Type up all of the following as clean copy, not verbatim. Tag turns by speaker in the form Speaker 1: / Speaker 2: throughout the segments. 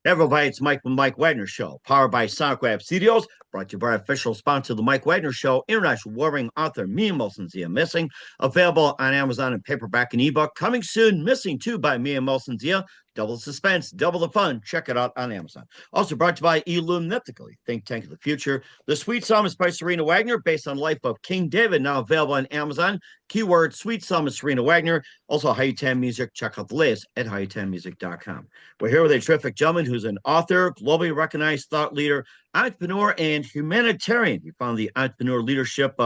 Speaker 1: Everybody, it's Mike from Mike Wagner Show, powered by Sonic Web Studios, brought to you by our official sponsor, The Mike Wagner Show, international warring author Mia Molson Zia Missing, available on Amazon in paperback and ebook. Coming soon, Missing 2 by Mia Molson Zia. Double the suspense, double the fun. Check it out on Amazon. Also brought to you by Illumniptically, think tank of the future. The Sweet Psalm is by Serena Wagner, based on the life of King David, now available on Amazon. Keyword Sweet Psalm is Serena Wagner. Also, How You Tan Music. Check out the latest at howyoutamusic.com. We're here with a terrific gentleman who's an author, globally recognized thought leader, entrepreneur, and humanitarian. He founded the Entrepreneur Leadership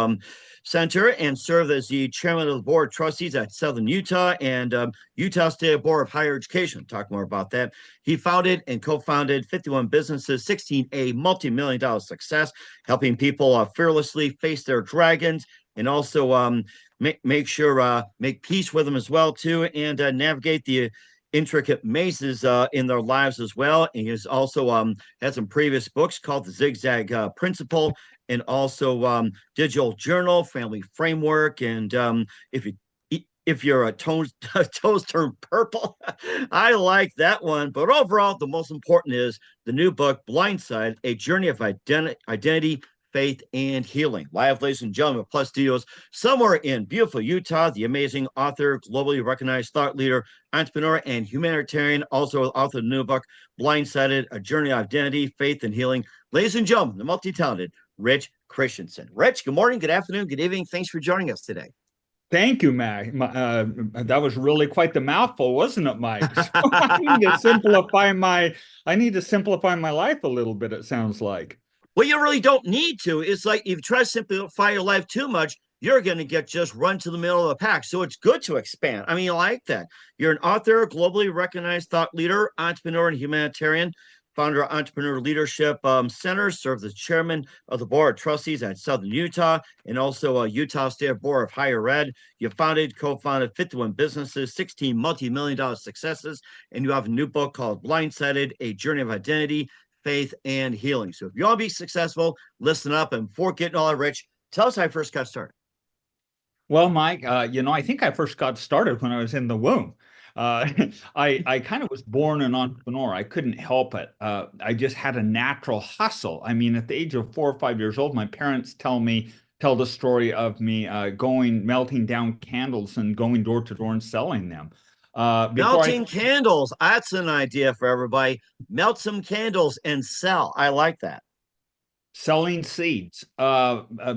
Speaker 1: Center and served as the chairman of the board of trustees at Southern Utah and Utah State Board of Higher Education. Talk more about that. He founded and co-founded 51 businesses, 16 multi-million-dollar success, helping people fearlessly face their dragons and also make peace with them as well too, and navigate the intricate mazes in their lives as well. And he's also had some previous books called The Zigzag Principle, and also Digital Journal, Family Framework, and if your toes turn purple, I like that one. But overall, the most important is the new book, Blindside, A Journey of Identity, Faith, and Healing. Live, ladies and gentlemen, Plus Studios, somewhere in beautiful Utah, the amazing author, globally recognized thought leader, entrepreneur, and humanitarian, also author of the new book, Blindsided, A Journey of Identity, Faith, and Healing. Ladies and gentlemen, the multi-talented Rich Christiansen. Rich, good morning, good afternoon, good evening. Thanks for joining us today.
Speaker 2: Thank you, Mac. That was really quite the mouthful, wasn't it, Mike? So I need to simplify my life a little bit, it sounds like.
Speaker 1: Well, you really don't need to. It's like if you try to simplify your life too much, you're going to get just run to the middle of the pack. So it's good to expand. I mean, you like that. You're an author, globally recognized thought leader, entrepreneur, and humanitarian. Founder of Entrepreneur Leadership Center, served as chairman of the board of trustees at Southern Utah, and also a Utah State Board of Higher Ed. You co-founded 51 businesses, 16 multi-million-dollar successes, and you have a new book called Blindsided, A Journey of Identity, Faith, and Healing. So if you want to be successful, listen up. And before getting all that, Rich, tell us how I first got started.
Speaker 2: Well, Mike, I think I first got started when I was in the womb. I kind of was born an entrepreneur. I couldn't help it. I just had a natural hustle. I mean, at the age of 4 or 5 years old, my parents tell the story of me melting down candles and going door to door and selling them.
Speaker 1: Melting candles. That's an idea for everybody. Melt some candles and sell. I like that.
Speaker 2: Selling seeds.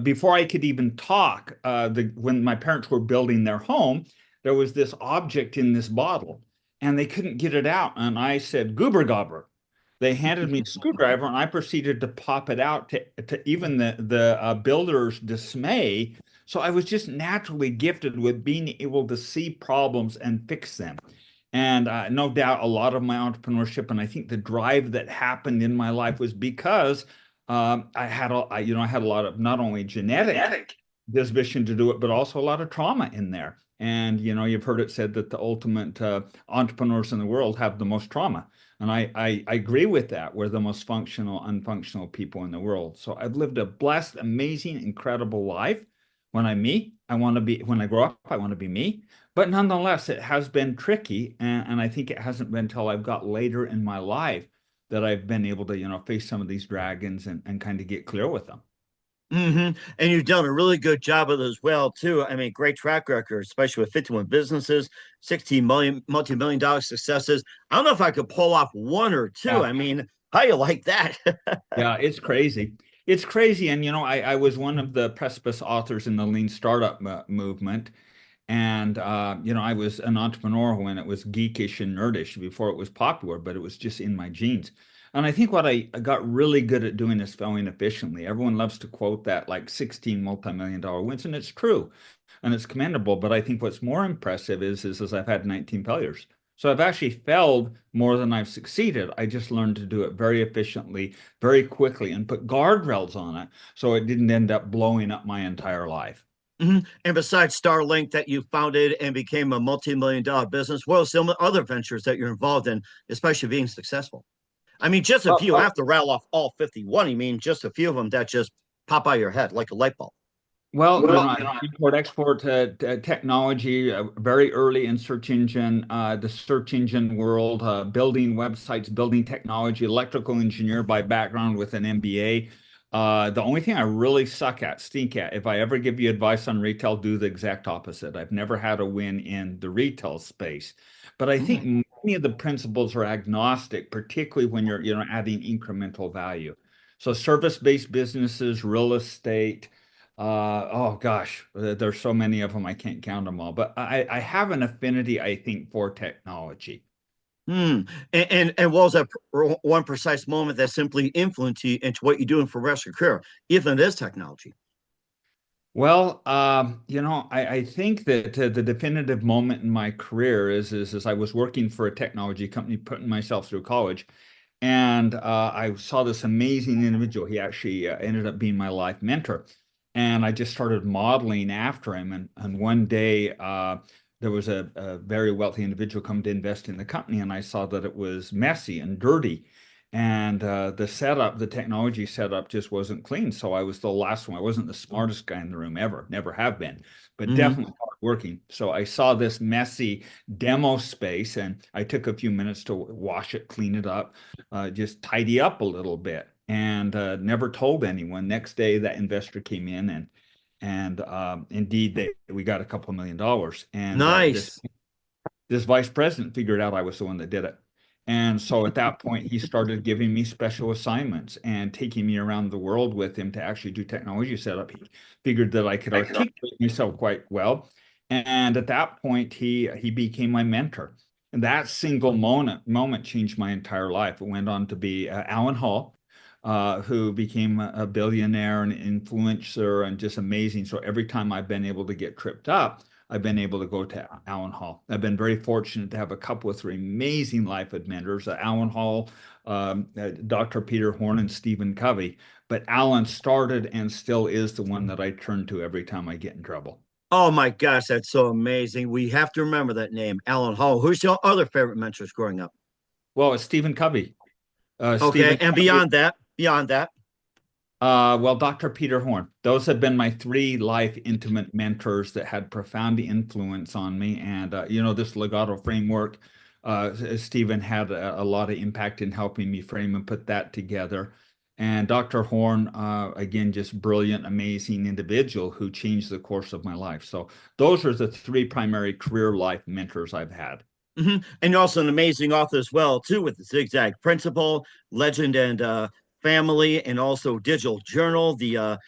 Speaker 2: Before I could even talk, when my parents were building their home, there was this object in this bottle and they couldn't get it out. And I said, goober gobber. They handed me a screwdriver and I proceeded to pop it out to even the builder's dismay. So I was just naturally gifted with being able to see problems and fix them. And no doubt a lot of my entrepreneurship and I think the drive that happened in my life was because I had a lot of not only genetic disposition to do it, but also a lot of trauma in there. And, you've heard it said that the ultimate entrepreneurs in the world have the most trauma. And I agree with that. We're the most functional, unfunctional people in the world. So I've lived a blessed, amazing, incredible life. When I grow up, I want to be me. But nonetheless, it has been tricky. And I think it hasn't been until I've got later in my life that I've been able to, face some of these dragons and kind of get clear with them.
Speaker 1: And you've done a really good job of it as well, too. I mean, great track record, especially with 51 businesses, 16 multi-million-dollar successes. I don't know if I could pull off one or two. Yeah. I mean, how you like that?
Speaker 2: Yeah, it's crazy. It's crazy. And, I was one of the precipice authors in the lean startup movement. And, I was an entrepreneur when it was geekish and nerdish before it was popular, but it was just in my genes. And I think what I got really good at doing is failing efficiently. Everyone loves to quote that like 16 multi-million-dollar wins, and it's true, and it's commendable. But I think what's more impressive is I've had 19 failures. So I've actually failed more than I've succeeded. I just learned to do it very efficiently, very quickly, and put guardrails on it so it didn't end up blowing up my entire life.
Speaker 1: And besides Starlink that you founded and became a multi-million-dollar business, what are some other ventures that you're involved in, especially being successful? I mean, just a few. I have to rattle off all 51. I mean, just a few of them that just pop out of your head like a light bulb.
Speaker 2: Well, import-export technology, very early in search engine, the search engine world, building websites, building technology, electrical engineer by background with an MBA. The only thing I really stink at, if I ever give you advice on retail, do the exact opposite. I've never had a win in the retail space, but I think many of the principles are agnostic, particularly when you're, adding incremental value. So service-based businesses, real estate. Oh gosh, there's so many of them, I can't count them all. But I have an affinity, I think, for technology.
Speaker 1: Hmm. And what was that one precise moment that simply influenced you into what you're doing for the rest of your career, even this technology?
Speaker 2: Well, I think that the definitive moment in my career is I was working for a technology company, putting myself through college, and I saw this amazing individual. He actually ended up being my life mentor. And I just started modeling after him. And one day, there was a very wealthy individual come to invest in the company, and I saw that it was messy and dirty. And the technology setup just wasn't clean. So I was the last one. I wasn't the smartest guy in the room ever, never have been, but
Speaker 1: Hmm.
Speaker 2: definitely hardworking. So I saw this messy demo space, and I took a few minutes to wash it, clean it up, just tidy up a little bit, and never told anyone. Next day, that investor came in, and indeed, we got a couple of $1 million. And
Speaker 1: Nice.
Speaker 2: this vice president figured out I was the one that did it. And so at that point, he started giving me special assignments and taking me around the world with him to actually do technology setup. He figured that I could articulate myself quite well. And at that point, he became my mentor. And that single moment changed my entire life. It went on to be Alan Hall, who became a billionaire and influencer and just amazing. So every time I've been able to get tripped up, I've been able to go to Alan Hall. I've been very fortunate to have a couple of three amazing life mentors, Alan Hall, Dr. Peter Horn, and Stephen Covey. But Alan started and still is the one that I turn to every time I get in trouble.
Speaker 1: Oh my gosh, that's so amazing. We have to remember that name, Alan Hall. Who's your other favorite mentors growing up?
Speaker 2: Well, it's Stephen Covey.
Speaker 1: Okay,
Speaker 2: Stephen
Speaker 1: and
Speaker 2: Covey.
Speaker 1: beyond that.
Speaker 2: Well, Dr. Peter Horn. Those have been my three life intimate mentors that had profound influence on me. And, this legato framework, Stephen had a lot of impact in helping me frame and put that together. And Dr. Horn, again, just brilliant, amazing individual who changed the course of my life. So those are the three primary career life mentors I've had.
Speaker 1: And you're also an amazing author as well, too, with the Zigzag Principle, Legend and Family, and also Digital Journal, the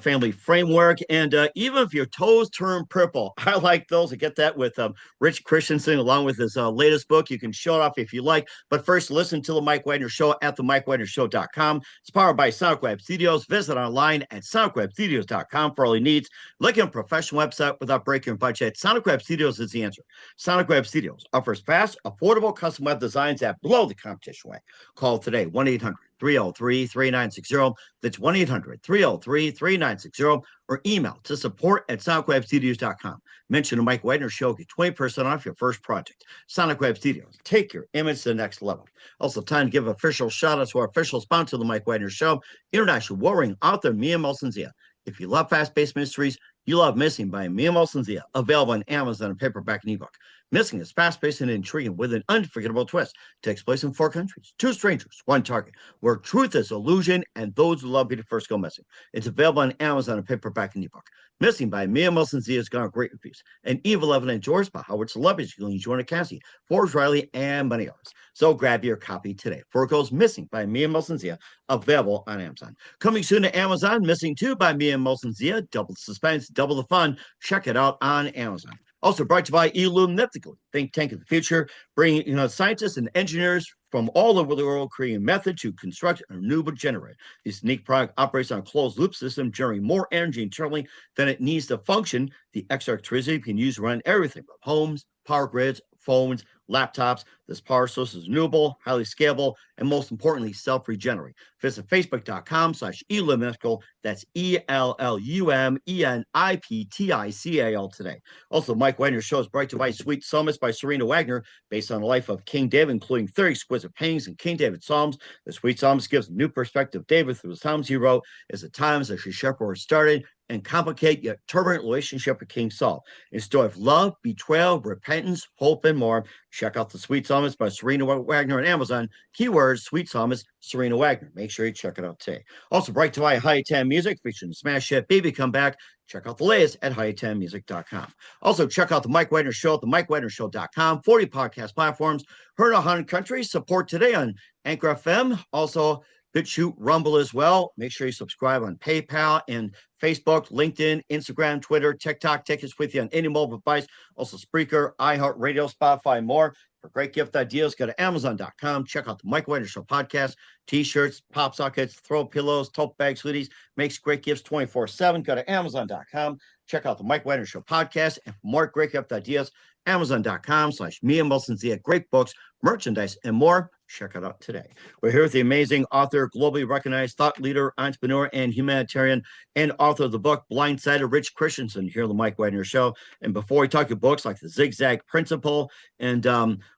Speaker 1: family framework. And even if your toes turn purple, I like those. I get that with Rich Christiansen, along with his latest book. You can show it off if you like. But first, listen to the Mike Wagner Show at themikewagnershow.com. It's powered by Sonic Web Studios. Visit online at sonicwebstudios.com for all your needs. Looking at a professional website without breaking your budget, Sonic Web Studios is the answer. Sonic Web Studios offers fast, affordable custom web designs that blow the competition away. Call today, 1-800-303-3960. That's 1-800-303-3960, or email to support@sonicwebstudios.com. Mention the Mike Wagner Show, get 20% off your first project. Sonic Web Studios, take your image to the next level. Also, time to give official shout out to our official sponsor of the Mike Wagner Show, international warring author Mia Molson-Zia. If you love fast-paced mysteries, you love Missing by Mia Molson-Zia, available on Amazon in paperback and ebook. Missing is fast-paced and intriguing with an unforgettable twist. Takes place in 4 countries, 2 strangers, 1 target, where truth is illusion and those who love you to first go missing. It's available on Amazon in paperback and ebook. Missing by Mia Molson-Zia has gone great reviews. And Evil Evan enjoys by Howard Celebrities, including Joanna Cassie, Forbes Riley, and many others. So grab your copy today. For It Goes Missing by Mia Molson-Zia, available on Amazon. Coming soon to Amazon, Missing 2 by Mia Molson-Zia, double the suspense, double the fun. Check it out on Amazon. Also brought to you by Illumnitical, think tank of the future, bringing scientists and engineers from all over the world creating methods to construct a renewable generator. This unique product operates on a closed loop system, generating more energy internally than it needs to function. The extra electricity can use to run everything from homes, power grids, phones, laptops. This power source is renewable, highly scalable, and most importantly, self-regenerating. Visit facebook.com/Illumnitical. That's ELLUMENIPTICAL today. Also, Mike Wagner's Show is brought to you by Sweet Psalmist by Serena Wagner, based on the life of King David, including 30 exquisite paintings in King David Psalms. The Sweet Psalmist gives a new perspective of David through the Psalms he wrote as the times as she shepherd started and complicate yet turbulent relationship with King Saul. A story of love, betrayal, repentance, hope, and more. Check out The Sweet Psalmist by Serena Wagner on Amazon. Keywords, Sweet Psalmist, Serena Wagner. Make sure you check it out today. Also, Bright to Light Hi-10 Music featuring Smash Hit Baby Come Back. Check out the latest at hi10music.com. Also, check out The Mike Wagner Show at themikewagnershow.com. 40 podcast platforms. Heard in 100 countries. Support today on Anchor FM. Also, BitChute, Rumble as well. Make sure you subscribe on PayPal and Facebook, LinkedIn, Instagram, Twitter, TikTok. Take us with you on any mobile device. Also, Spreaker, iHeartRadio, Spotify, and more. For great gift ideas, go to Amazon.com. Check out the Mike Wagner Show podcast. T-shirts, pop sockets, throw pillows, tote bags, hoodies. Makes great gifts 24/7. Go to Amazon.com. Check out the Mike Wagner Show podcast. And for more great gift ideas, Amazon.com/me and Wilson Zia. Great books, merchandise, and more. Check it out today. We're here with the amazing author, globally recognized thought leader, entrepreneur, and humanitarian, and author of the book Blindsided, Rich Christiansen, here on the Mike Wagner Show. And before we talk to books like The Zigzag Principle and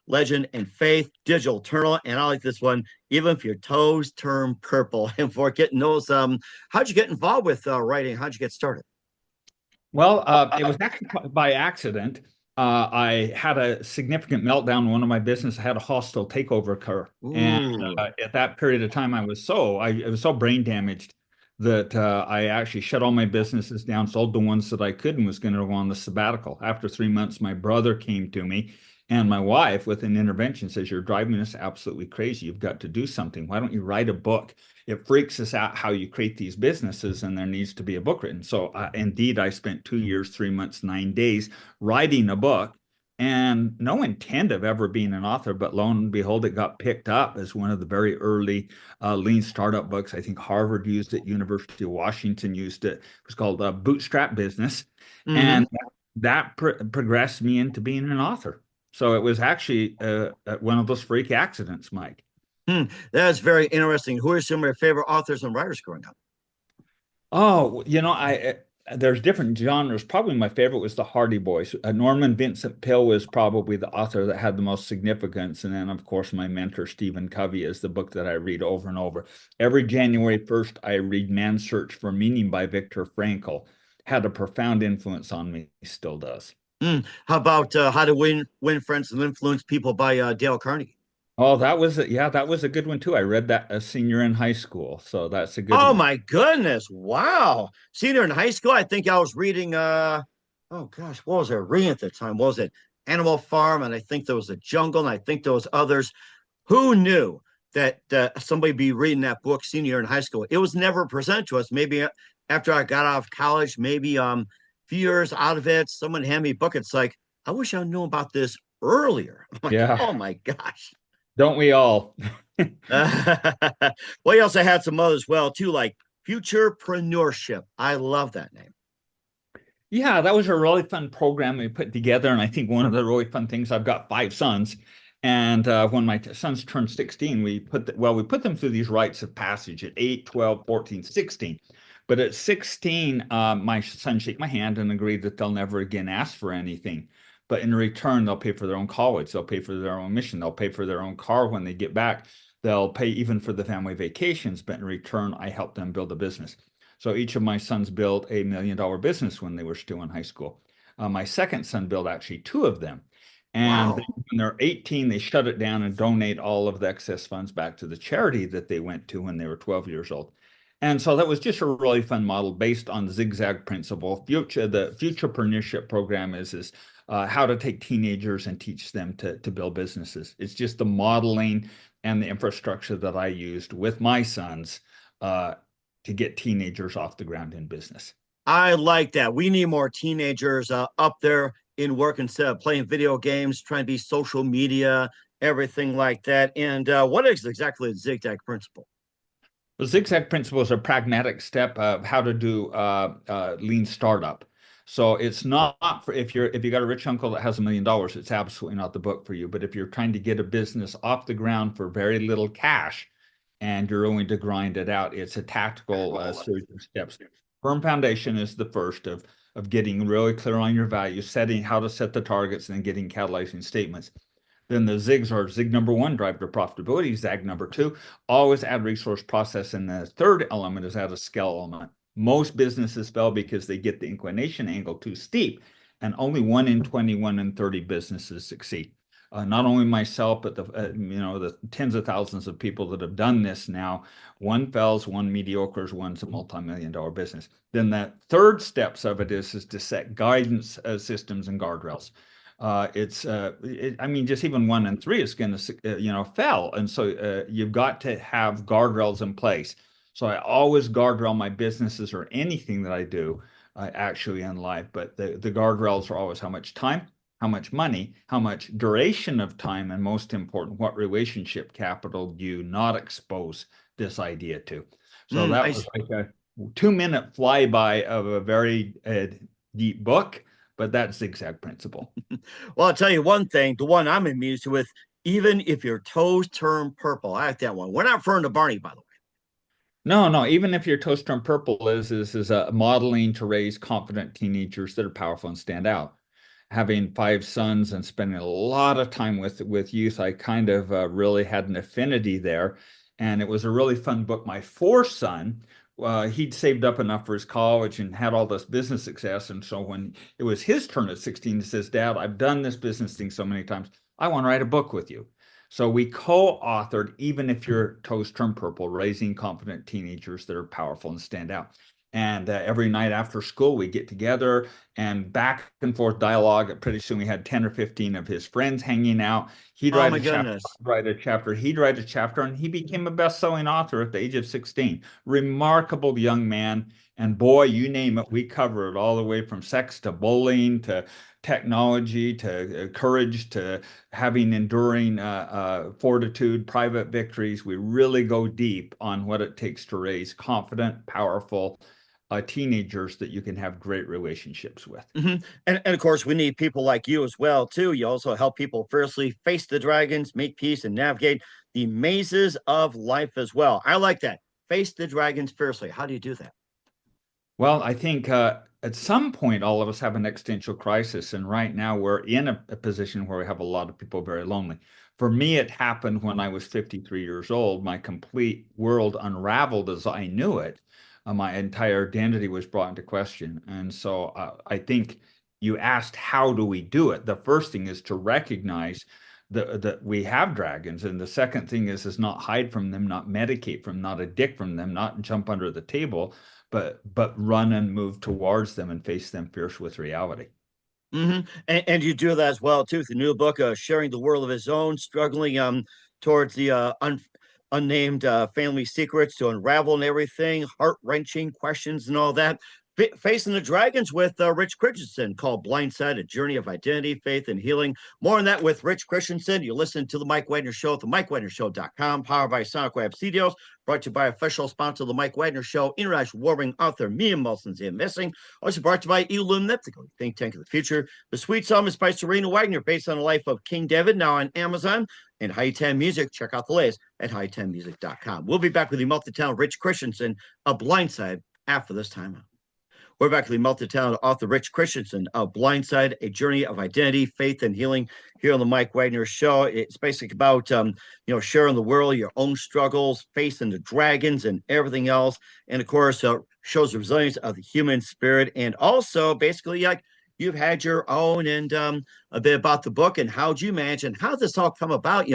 Speaker 1: Legend and Faith, Digital Eternal, and I like this one, Even If Your Toes Turn Purple. And for getting those, how'd you get involved with writing? How'd you get started?
Speaker 2: Well, it was actually by accident. I had a significant meltdown in one of my business. I had a hostile takeover occur, and at that period of time, I was so brain damaged that I actually shut all my businesses down, sold the ones that I could, and was going to go on the sabbatical. After 3 months, my brother came to me, and my wife, with an intervention, says, "You're driving us absolutely crazy. You've got to do something. Why don't you write a book? It freaks us out how you create these businesses, and there needs to be a book written." So indeed, I spent 2 years, 3 months, 9 days writing a book, and no intent of ever being an author, but lo and behold, it got picked up as one of the very early lean startup books. I think Harvard used it, University of Washington used it. It was called Bootstrap Business. And that progressed me into being an author. So it was actually one of those freak accidents, Mike.
Speaker 1: That's very interesting. Who are some of your favorite authors and writers growing up?
Speaker 2: Oh, there's different genres. Probably my favorite was the Hardy Boys. Norman Vincent Peale was probably the author that had the most significance. And then, of course, my mentor, Stephen Covey, is the book that I read over and over. Every January 1st, I read Man's Search for Meaning by Viktor Frankl. Had a profound influence on me, still does.
Speaker 1: How about How to Win Friends and Influence People by Dale Carnegie?
Speaker 2: Oh, that was a good one too. I read that a senior in high school, so that's a good
Speaker 1: Oh
Speaker 2: one.
Speaker 1: my goodness. Wow. Senior in high school, I think I was reading oh gosh, what was I reading at the time? What was it? Animal Farm, and I think there was a Jungle, and I think there was others. Who knew that somebody be reading that book senior in high school? It was never presented to us. Maybe after I got out of college, maybe few years out of it, someone handed me a book. It's like, I wish I knew about this earlier. I'm like,
Speaker 2: Yeah,
Speaker 1: oh my gosh.
Speaker 2: don't we all?
Speaker 1: Well, you also had some others well too, like Futurepreneurship. I love that name.
Speaker 2: Yeah, that was a really fun program we put together. And I think one of the really fun things, I've got 5 sons. And when my sons turned 16, we put them through these rites of passage at 8, 12, 14, 16. But at 16, my sons shake my hand and agree that they'll never again ask for anything. But in return, they'll pay for their own college. They'll pay for their own mission. They'll pay for their own car when they get back. They'll pay even for the family vacations. But in return, I help them build a business. So each of my sons built $1 million business when they were still in high school. My second son built actually 2 of them. And
Speaker 1: Wow.
Speaker 2: when they're 18, they shut it down and donate all of the excess funds back to the charity that they went to when they were 12 years old. And so that was just a really fun model based on the zigzag principle. The Futurepreneurship program is how to take teenagers and teach them to build businesses. It's just the modeling and the infrastructure that I used with my sons to get teenagers off the ground in business.
Speaker 1: I like that. We need more teenagers up there in work instead of playing video games, trying to be social media, everything like that. And what is exactly the zigzag principle?
Speaker 2: The zigzag principle is a pragmatic step of how to do lean startup. So it's not for if you got a rich uncle that has $1 million, it's absolutely not the book for you. But if you're trying to get a business off the ground for very little cash and you're willing to grind it out, it's a tactical series of steps. Firm foundation is the first of getting really clear on your values, setting how to set the targets, and then getting catalyzing statements. Then the zigs are zig number 1, drive to profitability. Zag number 2, always add resource process. And the third element is add a scale element. Most businesses fail because they get the inclination angle too steep, and only 1 in 20, 1 in 30 businesses succeed. Not only myself, but the tens of thousands of people that have done this now. One fails, one mediocres, one's a multi-million-dollar business. Then the third steps of it is to set guidance systems and guardrails. I mean, just even 1 in 3 is going to, fail. And so you've got to have guardrails in place. So I always guardrail my businesses or anything that I do actually in life. But the guardrails are always how much time, how much money, how much duration of time, and most important, what relationship capital do you not expose this idea to? So that was like a 2-minute flyby of a very deep book, but that's the exact principle.
Speaker 1: Well, I'll tell you one thing, the one I'm amused with, even if your toes turn purple. I like that one. We're not referring to Barney, by the way.
Speaker 2: No, no. Even if your toast turn purple is a modeling to raise confident teenagers that are powerful and stand out. Having 5 sons and spending a lot of time with youth, I kind of really had an affinity there, and it was a really fun book. My fourth son, he'd saved up enough for his college and had all this business success, and so when it was his turn at 16, he says, "Dad, I've done this business thing so many times. I want to write a book with you." So we co-authored Even If Your Toes Turn Purple, Raising Confident Teenagers That Are Powerful and Stand Out. And every night after school, we get together and back and forth dialogue. Pretty soon we had 10 or 15 of his friends hanging out. He'd
Speaker 1: Oh
Speaker 2: write
Speaker 1: my
Speaker 2: a chapter,
Speaker 1: goodness.
Speaker 2: I'd write a chapter, he'd write a chapter, and he became a best-selling author at the age of 16. Remarkable young man. And boy, you name it, we cover it all the way from sex to bullying to technology to courage to having enduring fortitude, private victories. We really go deep on what it takes to raise confident, powerful teenagers that you can have great relationships with.
Speaker 1: And of course, we need people like you as well, too. You also help people fiercely face the dragons, make peace, and navigate the mazes of life as well. I like that. Face the dragons fiercely. How do you do that?
Speaker 2: Well, I think at some point, all of us have an existential crisis. And right now, we're in a position where we have a lot of people very lonely. For me, it happened when I was 53 years old. My complete world unraveled as I knew it. My entire identity was brought into question. And so I think you asked, how do we do it? The first thing is to recognize that we have dragons. And the second thing is not hide from them, not medicate from them, not addict from them, not jump under the table, but run and move towards them and face them fierce with reality.
Speaker 1: And you do that as well too. The new book, sharing the world of his own, struggling towards the unnamed family secrets to unravel and everything, heart wrenching questions and all that. Facing the Dragons with Rich Christiansen, called Blindside: A Journey of Identity, Faith, and Healing. More on that with Rich Christiansen. You listen to The Mike Wagner Show at themikewagnershow.com, powered by Sonic Web Studios, brought to you by official sponsor of The Mike Wagner Show, international warring author Mia Molson's In Missing. Also brought to you by Illuminatical, think tank of the future. The Sweet Psalm is by Serena Wagner, based on the life of King David, now on Amazon. And High 10 Music, check out the latest at high10music.com. We'll be back with the multi-talented Rich Christiansen of Blindside after this time out. We're back to the multi-talented author Rich Christiansen of Blindside: A Journey of Identity, Faith, and Healing here on the Mike Wagner Show. It's basically about sharing the world, your own struggles, facing the dragons, and everything else. And of course, shows the resilience of the human spirit, and also basically like you've had your own, and a bit about the book and how'd you manage and how did this all come about?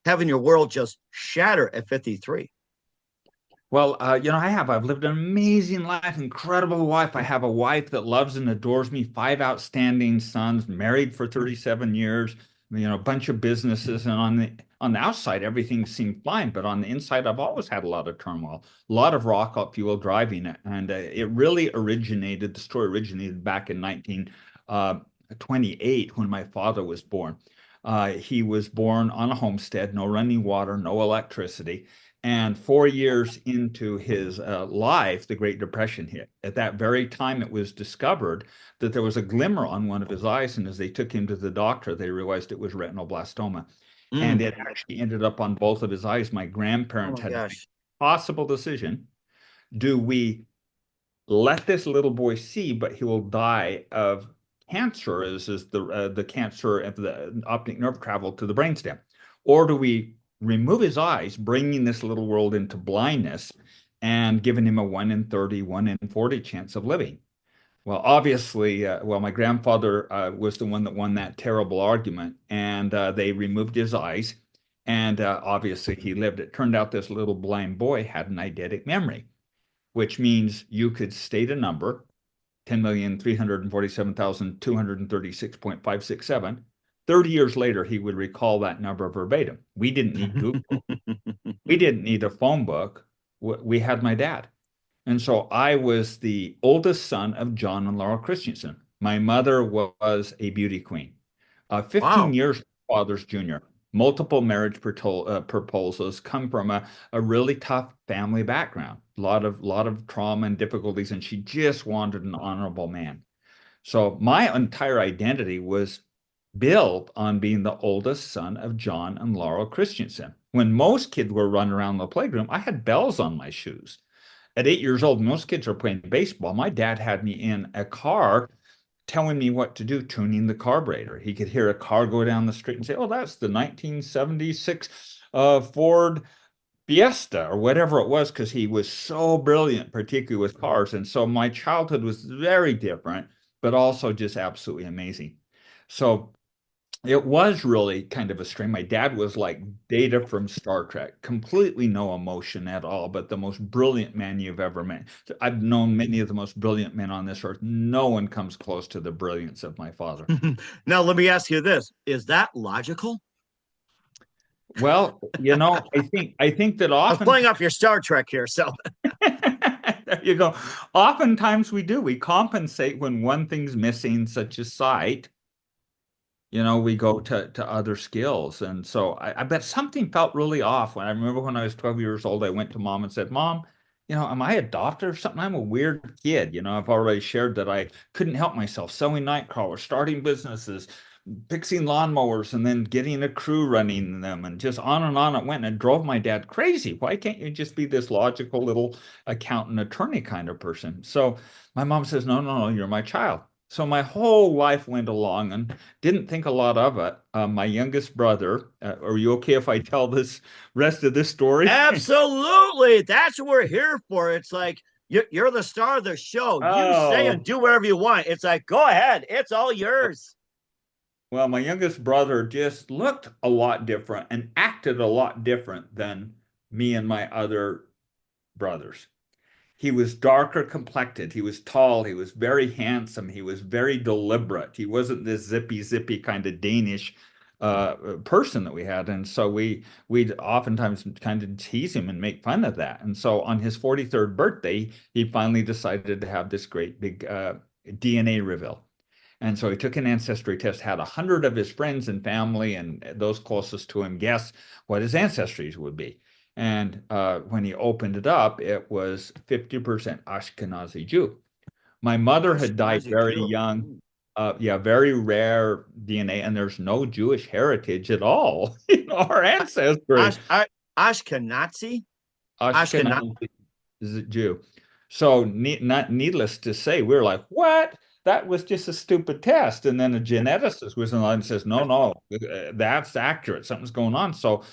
Speaker 1: Having your world just shatter at 53.
Speaker 2: Well, I've lived an amazing life, incredible wife. I have a wife that loves and adores me, 5 outstanding sons, married for 37 years, a bunch of businesses. And on the outside, everything seemed fine. But on the inside, I've always had a lot of turmoil, a lot of rock up fuel driving it. And the story originated back in 1928 when my father was born. He was born on a homestead, no running water, no electricity. And 4 years into his life, the Great Depression hit. At that very time, it was discovered that there was a glimmer on one of his eyes. And as they took him to the doctor, they realized it was retinoblastoma. And it actually ended up on both of his eyes. My
Speaker 1: Oh
Speaker 2: grandparents
Speaker 1: my
Speaker 2: had to make
Speaker 1: gosh.
Speaker 2: a possible decision. Do we let this little boy see, but he will die of cancer, as is the cancer of the optic nerve travel to the brainstem? Or do we remove his eyes, bringing this little world into blindness, and given him a 1 in 30, 1 in 40 chance of living. Well, obviously, my grandfather was the one that won that terrible argument, and they removed his eyes, and obviously he lived. It turned out this little blind boy had an eidetic memory, which means you could state a number, 10,347,236.567. 30 years later, he would recall that number verbatim. We didn't need Google. We didn't need a phone book. We had my dad. And so I was the oldest son of John and Laura Christiansen. My mother was a beauty queen. 15
Speaker 1: Wow.
Speaker 2: years father's junior. Multiple marriage proposals, come from a really tough family background. A lot of trauma and difficulties, and she just wanted an honorable man. So my entire identity was built on being the oldest son of John and Laura Christiansen. When most kids were running around the playground, I had bells on my shoes. At 8 years old, most kids are playing baseball. My dad had me in a car telling me what to do, tuning the carburetor. He could hear a car go down the street and say, "Oh, that's the 1976 Ford Fiesta," or whatever it was, because he was so brilliant, particularly with cars. And so my childhood was very different, but also just absolutely amazing. So it was really kind of a strain. My dad was like Data from Star Trek, completely no emotion at all, but the most brilliant man you've ever met. I've known many of the most brilliant men on this earth. No one comes close to the brilliance of my father.
Speaker 1: Now, let me ask you this. Is that logical?
Speaker 2: Well, I think that
Speaker 1: I was
Speaker 2: often
Speaker 1: playing off your Star Trek here. So,
Speaker 2: there you go. Oftentimes we do. We compensate when one thing's missing, such as sight. We go to other skills. And so I bet something felt really off when I remember when I was 12 years old, I went to mom and said, "Mom, am I adopted or something? I'm a weird kid." I've already shared that I couldn't help myself, sewing night crawlers, starting businesses, fixing lawnmowers, and then getting a crew running them, and just on and on it went. And it drove my dad crazy. Why can't you just be this logical little accountant attorney kind of person? So my mom says, "No, no, no, you're my child." So my whole life went along and didn't think a lot of it. My youngest brother, are you okay if I tell this rest of this story?
Speaker 1: absolutely. That's what we're here for. It's like you're the star of the show. You say and
Speaker 2: Oh,
Speaker 1: do whatever you want. It's like, go ahead. It's all yours.
Speaker 2: well, my youngest brother just looked a lot different and acted a lot different than me and my other brothers. He was darker complected. He was tall. He was very handsome. He was very deliberate. He wasn't this zippy kind of Danish person that we had. And so we'd oftentimes kind of tease him and make fun of that. And so on his 43rd birthday, he finally decided to have this great big DNA reveal. And so he took an ancestry test, had 100 of his friends and family and those closest to him guess what his ancestries would be. And when he opened it up, it was 50% Ashkenazi Jew. My mother had died
Speaker 1: Ashkenazi
Speaker 2: very
Speaker 1: Jew.
Speaker 2: young. Yeah, very rare DNA, and there's no Jewish heritage at all in our ancestry.
Speaker 1: Ash, Ashkenazi? Ashkenazi.
Speaker 2: Ashkenazi Jew. So, not needless to say, we were like, "What? That was just a stupid test." And then a geneticist was in line and says, "No, no, that's accurate. Something's going on." So,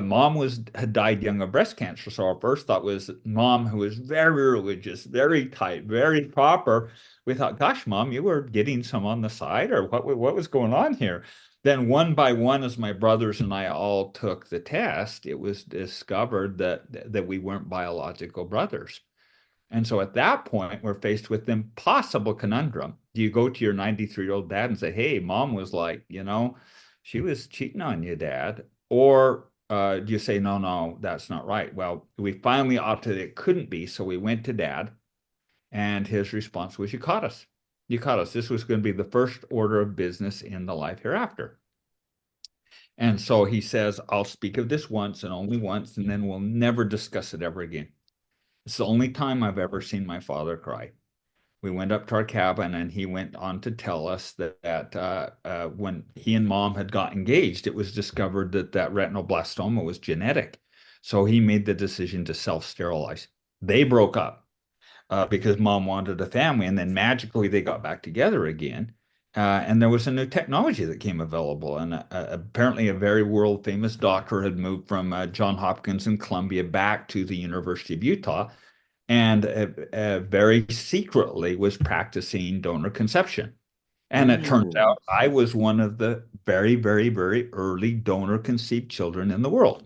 Speaker 2: mom had died young of breast cancer. So our first thought was mom, who was very religious, very tight, very proper. We thought, "Gosh, mom, you were getting some on the side, or what was going on here?" Then one by one, as my brothers and I all took the test, it was discovered that we weren't biological brothers. And so at that point, we're faced with the impossible conundrum. Do you go to your 93-year-old dad and say, "Hey, mom was like, she was cheating on you, dad"? Or do you say, "No, no, that's not right"? Well, we finally opted it couldn't be. So we went to dad, and his response was, "You caught us. You caught us. This was going to be the first order of business in the life hereafter." And so he says, "I'll speak of this once and only once, and then we'll never discuss it ever again." It's the only time I've ever seen my father cry. We went up to our cabin, and he went on to tell us that when he and mom had got engaged, it was discovered that retinoblastoma was genetic. So he made the decision to self-sterilize. They broke up because mom wanted a family, and then magically they got back together again. And there was a new technology that came available. And apparently, a very world famous doctor had moved from Johns Hopkins and Columbia back to the University of Utah and very secretly was practicing donor conception. And it turns
Speaker 1: Ooh.
Speaker 2: out I was one of the very, very, very early donor conceived children in the world.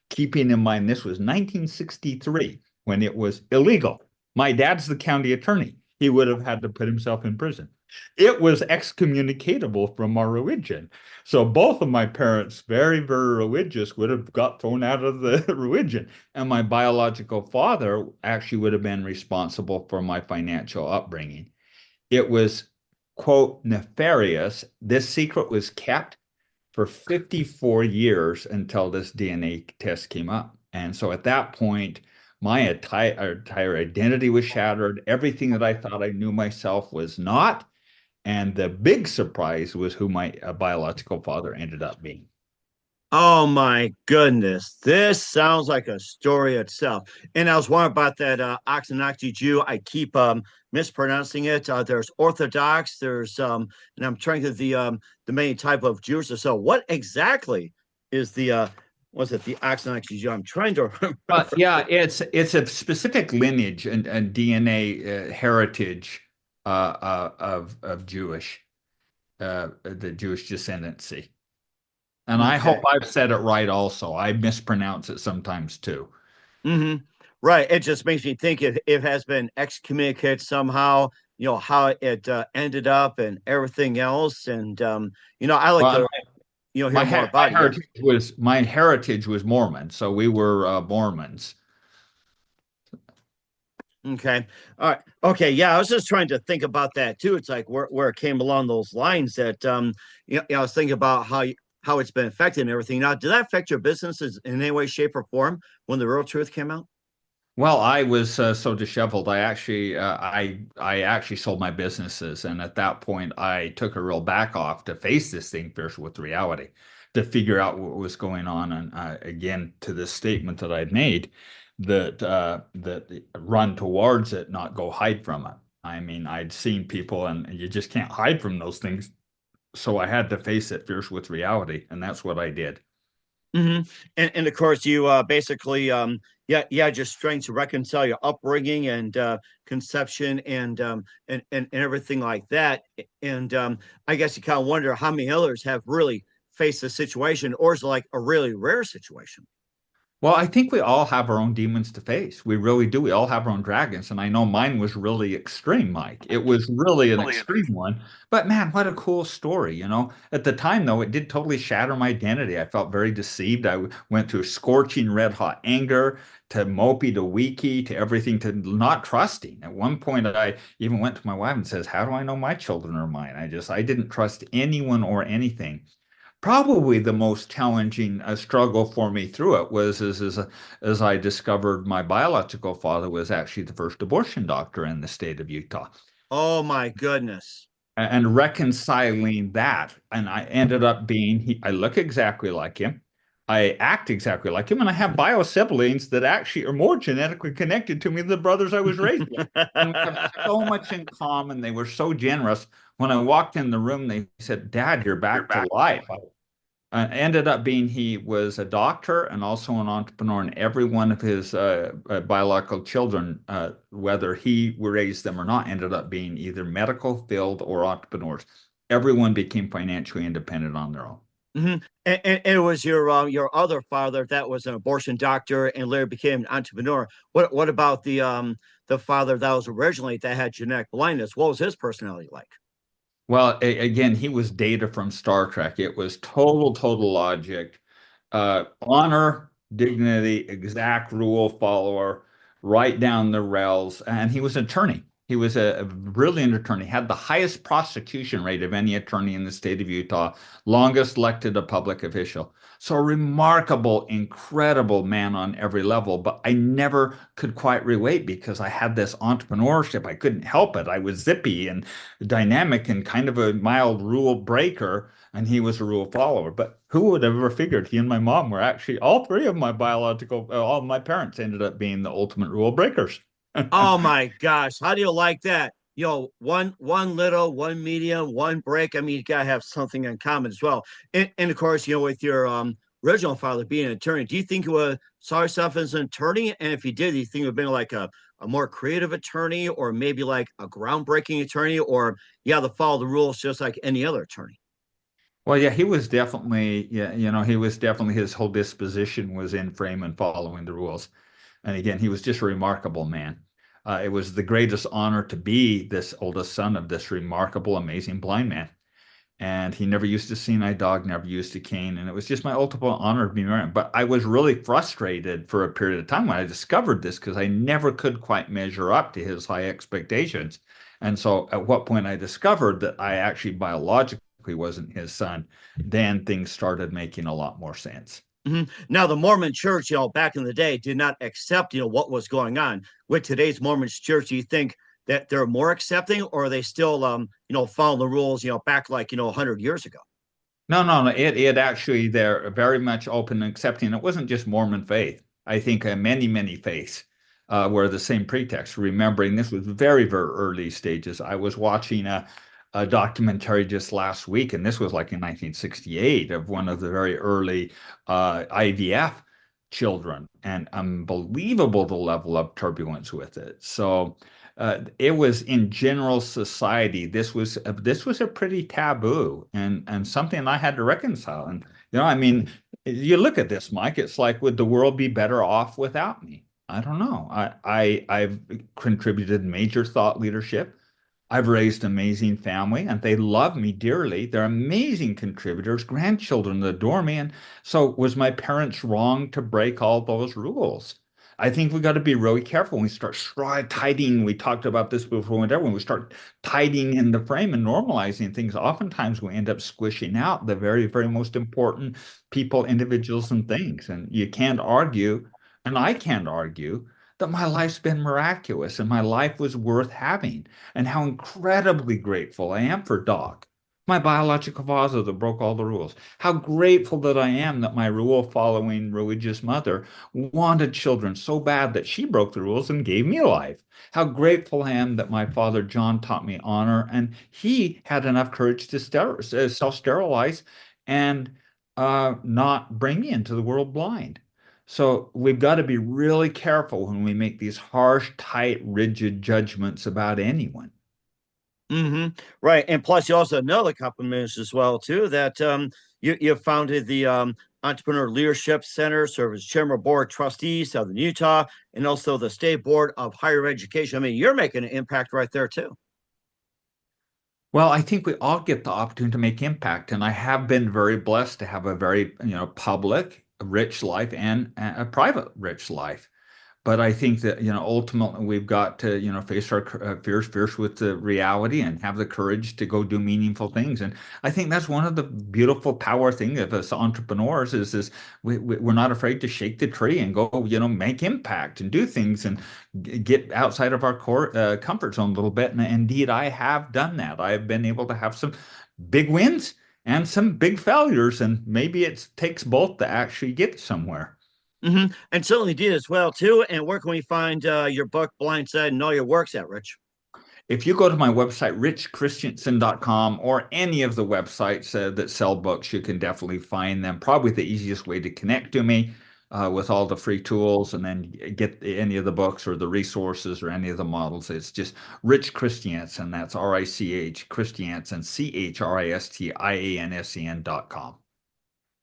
Speaker 2: Keeping in mind, this was 1963 when it was illegal. My dad's the county attorney. He would have had to put himself in prison. It was excommunicatable from our religion. So both of my parents, very, very religious, would have got thrown out of the religion. And my biological father actually would have been responsible for my financial upbringing. It was, quote, nefarious. This secret was kept for 54 years until this DNA test came up. And so at that point, my entire identity was shattered. Everything that I thought I knew myself was not. And the big surprise was who my biological father ended up being.
Speaker 1: Oh my goodness. This sounds like a story itself. And I was wondering about that Oxenocti Jew. I keep mispronouncing it. There's Orthodox, there's and I'm trying to the main type of Jews or so. What exactly is the was it the Oxenocti Jew? I'm trying to remember.
Speaker 2: Yeah, it's a specific lineage and DNA heritage of the Jewish descendancy. And I hope
Speaker 1: Okay.
Speaker 2: I've said it right also. I mispronounce it sometimes too.
Speaker 1: Hmm. Right. It just makes me think it has been excommunicated somehow, how it ended up and everything else. And I like
Speaker 2: Well,
Speaker 1: to, hear more about it. Yes.
Speaker 2: my heritage was Mormon, so we were Mormons.
Speaker 1: Okay. All right. Okay. Yeah, I was just trying to think about that too. It's like where it came along those lines that I was thinking about how it's been affected and everything. Now, did that affect your businesses in any way, shape, or form when the real truth came out?
Speaker 2: Well, I was so disheveled. I actually sold my businesses, and at that point, I took a real back off to face this thing fierce with reality, to figure out what was going on, and again to this statement that I'd made, that run towards it, not go hide from it. I mean, I'd seen people, and you just can't hide from those things, so I had to face it fierce with reality, and that's what I did.
Speaker 1: Hmm. And of course, you basically, yeah, just trying to reconcile your upbringing and conception and everything like that. And I guess you kind of wonder how many others have really faced this situation, or is it like a really rare situation?
Speaker 2: Well, I think we all have our own demons to face. We really do. We all have our own dragons. And I know mine was really extreme, Mike. It was really an extreme one. But man, what a cool story, you know? At the time, though, it did totally shatter my identity. I felt very deceived. Went through scorching red hot anger to mopey to weaky to everything to not trusting. At one point, I even went to my wife and says, "How do I know my children are mine?" I didn't trust anyone or anything. Probably the most challenging struggle for me through it was as I discovered my biological father was actually the first abortion doctor in the state of Utah.
Speaker 1: Oh my goodness.
Speaker 2: And reconciling that, and I ended up being, I look exactly like him, I act exactly like him, and I have bio siblings that actually are more genetically connected to me than the brothers I was raised with. And we have so much in common. They were so generous. When I walked in the room, they said, "Dad, you're back to life." Ended up being he was a doctor and also an entrepreneur, and every one of his biological children, whether he raised them or not, ended up being either medical field or entrepreneurs. Everyone became financially independent on their own.
Speaker 1: Hmm. And it was your other father that was an abortion doctor and later became an entrepreneur. What about the father that was originally that had genetic blindness? What was his personality like?
Speaker 2: Well, again, he was Data from Star Trek. It was total logic, honor, dignity, exact rule follower, right down the rails. And he was an attorney. He was a brilliant attorney, had the highest prosecution rate of any attorney in the state of Utah, longest elected a public official. So a remarkable, incredible man on every level. But I never could quite relate because I had this entrepreneurship. I couldn't help it. I was zippy and dynamic and kind of a mild rule breaker, and he was a rule follower. But who would have ever figured he and my mom were actually all three of my biological, all my parents ended up being the ultimate rule breakers.
Speaker 1: Oh my gosh, how do you like that? one little, one medium, one break. I mean, you gotta have something in common as well. And of course, with your original father being an attorney, do you think you would saw yourself as an attorney? And if you did, do you think it would have been like a more creative attorney, or maybe like a groundbreaking attorney, or you have to follow the rules just like any other attorney?
Speaker 2: Well, yeah, he was definitely, yeah, he was definitely, his whole disposition was in frame and following the rules. And again, he was just a remarkable man. It was the greatest honor to be this oldest son of this remarkable, amazing blind man. And he never used a seeing-eye dog, never used a cane. And it was just my ultimate honor to be married. But I was really frustrated for a period of time when I discovered this because I never could quite measure up to his high expectations. And so at what point I discovered that I actually biologically wasn't his son, then things started making a lot more sense.
Speaker 1: Now, the Mormon Church, back in the day, did not accept, what was going on. With today's Mormon Church, do you think that they're more accepting, or are they still, following the rules, back like 100 years ago?
Speaker 2: No, no, no. It actually, they're very much open and accepting. It wasn't just Mormon faith. I think many, many faiths were the same pretext. Remembering this was very, very early stages. I was watching a documentary just last week, and this was like in 1968 of one of the very early IVF children, and unbelievable the level of turbulence with it. So it was in general society. This was a pretty taboo and something I had to reconcile. And I mean, you look at this, Mike. It's like, would the world be better off without me? I don't know. I've contributed major thought leadership. I've raised an amazing family, and they love me dearly. They're amazing contributors, grandchildren that adore me. And so, was my parents wrong to break all those rules? I think we got to be really careful when we start tidying. We talked about this before, whenever when we start tidying in the frame and normalizing things, oftentimes we end up squishing out the very, very most important people, individuals, and things. And you can't argue, and I can't argue, that my life's been miraculous and my life was worth having, and how incredibly grateful I am for Doc, my biological father that broke all the rules. How grateful that I am that my rule following religious mother wanted children so bad that she broke the rules and gave me life. How grateful I am that my father John taught me honor, and he had enough courage to self sterilize and not bring me into the world blind. So we've got to be really careful when we make these harsh, tight, rigid judgments about anyone.
Speaker 1: hmm Right. And plus, you also know the compliments as well, too, that you founded the Entrepreneur Leadership Center, serve as chairman of board trustee, Southern Utah, and also the State Board of Higher Education. I mean, you're making an impact right there, too.
Speaker 2: Well, I think we all get the opportunity to make impact, and I have been very blessed to have a very, public, rich life and a private, rich life. But I think that, ultimately we've got to, face our fears with the reality and have the courage to go do meaningful things. And I think that's one of the beautiful power thing of us entrepreneurs is we're not afraid to shake the tree and go, make impact and do things and get outside of our core comfort zone a little bit. And indeed, I have done that. I have been able to have some big wins and some big failures, and maybe it takes both to actually get somewhere.
Speaker 1: And certainly did as well, too. And where can we find your book, Blindside, and all your works at, Rich?
Speaker 2: If you go to my website, richchristiansen.com, or any of the websites that sell books, you can definitely find them. Probably the easiest way to connect to me with all the free tools and then get any of the books or the resources or any of the models. It's just Rich Christiansen. That's RICH, Christiansen, CHRISTIANSEN.com.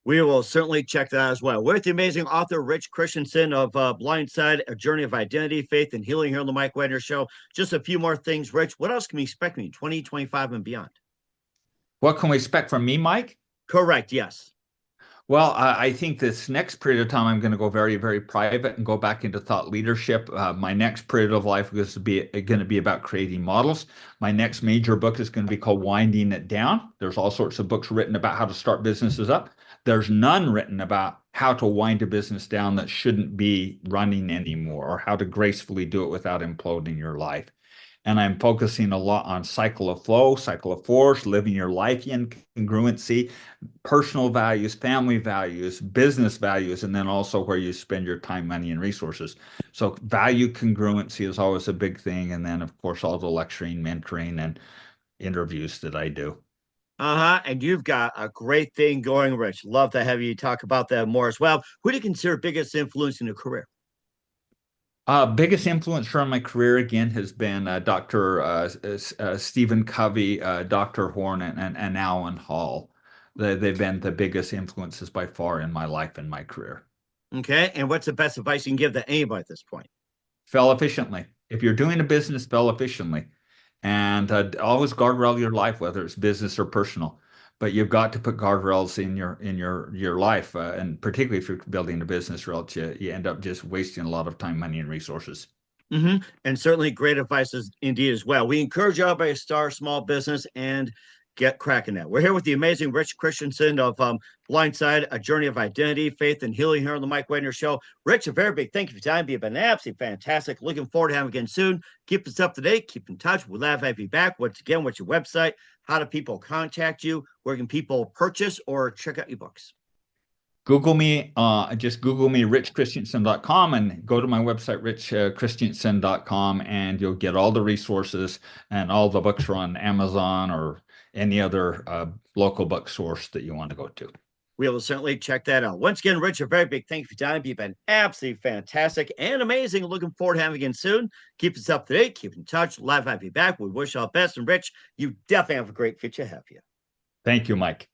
Speaker 1: We will certainly check that as well. With the amazing author Rich Christiansen of Blindside, A Journey of Identity, Faith, and Healing here on the Mike Wagner Show. Just a few more things, Rich. What else can we expect in 2025 and beyond?
Speaker 2: What can we expect from me, Mike?
Speaker 1: Correct, yes.
Speaker 2: Well, I think this next period of time, I'm going to go very, very private and go back into thought leadership. My next period of life is going to be about creating models. My next major book is going to be called Winding It Down. There's all sorts of books written about how to start businesses up. There's none written about how to wind a business down that shouldn't be running anymore, or how to gracefully do it without imploding your life. And I'm focusing a lot on cycle of flow, cycle of force, living your life in congruency, personal values, family values, business values, and then also where you spend your time, money, and resources. So value congruency is always a big thing. And then, of course, all the lecturing, mentoring, and interviews that I do.
Speaker 1: Uh-huh. And you've got a great thing going, Rich. Love to have you talk about that more as well. Who do you consider biggest influence in your career?
Speaker 2: Biggest influencer on my career again has been Dr. Stephen Covey, Dr. Horn, and Alan Hall. They've been the biggest influences by far in my life and my career.
Speaker 1: Okay. And what's the best advice you can give to anybody at this point?
Speaker 2: Fail efficiently. If you're doing a business, fail efficiently. And always guardrail your life, whether it's business or personal. But you've got to put guardrails in your life, and particularly if you're building a business, or else you end up just wasting a lot of time, money, and resources.
Speaker 1: And certainly great advice indeed as well. We encourage everybody to start a small business and get cracking that. We're here with the amazing Rich Christiansen of Blindside, A Journey of Identity, Faith, and Healing here on the Mike Wagner Show. Rich, a very big thank you for your time. You've been absolutely fantastic. Looking forward to having you again soon. Keep us up to date. Keep in touch. We'll have you back. Once again, what's your website? How do people contact you? Where can people purchase or check out your books?
Speaker 2: Google me, just Google me, richchristiansen.com, and go to my website, richchristiansen.com, and you'll get all the resources, and all the books are on Amazon or any other local book source that you want to go to.
Speaker 1: We will certainly check that out. Once again, Rich, a very big thank you for your time. You've been absolutely fantastic and amazing. Looking forward to having you again soon. Keep us up to date. Keep in touch. Live have you back. We wish you all the best. And Rich, you definitely have a great future ahead of you.
Speaker 2: Thank you, Mike.